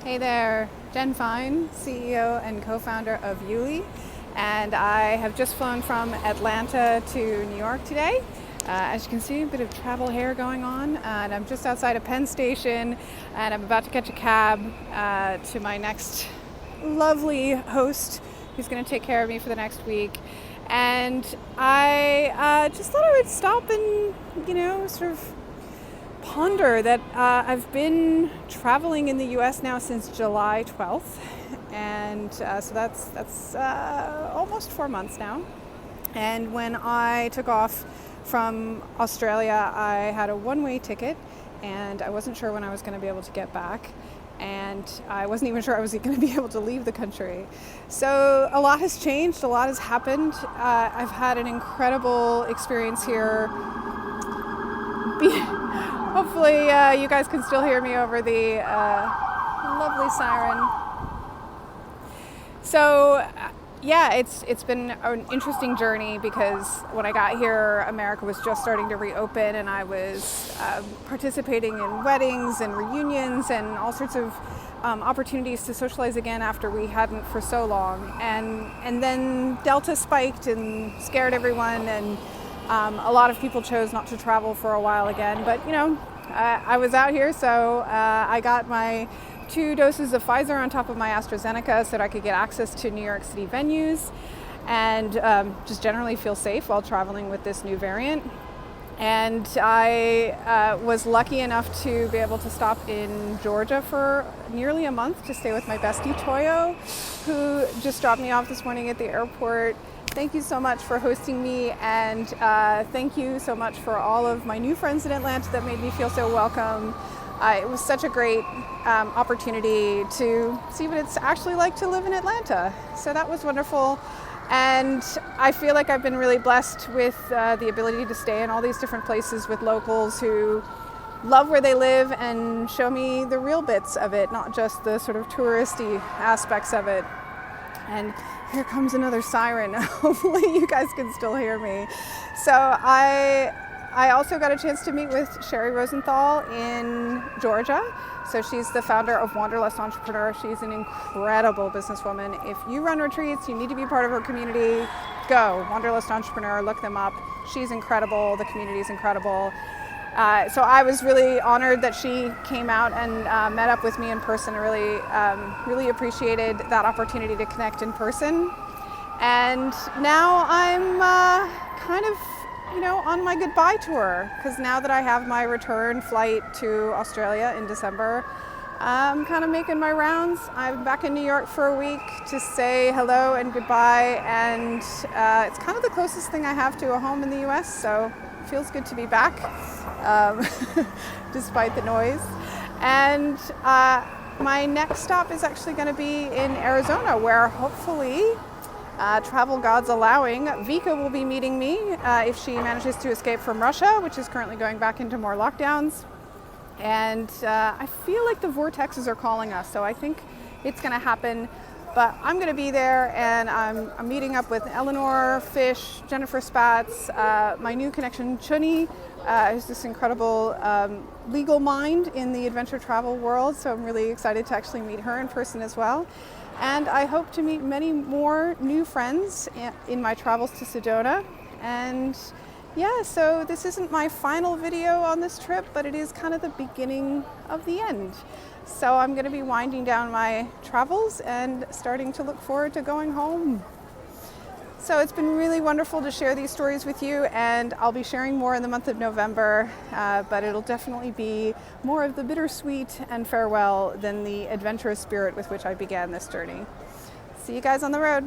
Hey there, Jen Fine, CEO and co-founder of YouLi, and I have just flown from Atlanta to New York today. As you can see, a bit of travel hair going on, and I'm just outside of Penn Station, and I'm about to catch a cab to my next lovely host who's going to take care of me for the next week. And I just thought I would stop and, sort of ponder that I've been traveling in the US now since July 12th, and so that's almost 4 months now. And when I took off from Australia, I had a one-way ticket, and I wasn't sure when I was going to be able to get back, and I wasn't even sure I was going to be able to leave the country. So a lot has changed, a lot has happened. I've had an incredible experience here. Hopefully you guys can still hear me over the lovely siren. So yeah, it's been an interesting journey because when I got here, America was just starting to reopen, and I was participating in weddings and reunions and all sorts of opportunities to socialize again after we hadn't for so long. And then Delta spiked and scared everyone, and a lot of people chose not to travel for a while again, but I was out here, so I got my 2 doses of Pfizer on top of my AstraZeneca so that I could get access to New York City venues and just generally feel safe while traveling with this new variant. And I was lucky enough to be able to stop in Georgia for nearly a month to stay with my bestie Toyo, who just dropped me off this morning at the airport. Thank you so much for hosting me, and thank you so much for all of my new friends in Atlanta that made me feel so welcome. It was such a great opportunity to see what it's actually like to live in Atlanta. So that was wonderful. And I feel like I've been really blessed with the ability to stay in all these different places with locals who love where they live and show me the real bits of it, not just the sort of touristy aspects of it. And here comes another siren. Hopefully you guys can still hear me. So I also got a chance to meet with Shri Rosenthal in Georgia. So she's the founder of Wanderlust Entrepreneur. She's an incredible businesswoman. If you run retreats, you need to be part of her community, go. Wanderlust Entrepreneur, look them up. She's incredible. The community is incredible. So I was really honored that she came out and met up with me in person. I really appreciated that opportunity to connect in person. And now I'm kind of, on my goodbye tour, because now that I have my return flight to Australia in December, I'm kind of making my rounds. I'm back in New York for a week to say hello and goodbye, and it's kind of the closest thing I have to a home in the US, so it feels good to be back, despite the noise. And my next stop is actually going to be in Arizona, where hopefully, travel gods allowing, Vika will be meeting me if she manages to escape from Russia, which is currently going back into more lockdowns. And I feel like the vortexes are calling us, so I think it's going to happen. But I'm going to be there, and I'm meeting up with Eleanor Fish, Jennifer Spatz, my new connection Chuni, who's this incredible legal mind in the adventure travel world. So I'm really excited to actually meet her in person as well. And I hope to meet many more new friends in my travels to Sedona. And yeah, so this isn't my final video on this trip, but it is kind of the beginning of the end. So I'm going to be winding down my travels and starting to look forward to going home. So it's been really wonderful to share these stories with you, and I'll be sharing more in the month of November, but it'll definitely be more of the bittersweet and farewell than the adventurous spirit with which I began this journey. See you guys on the road.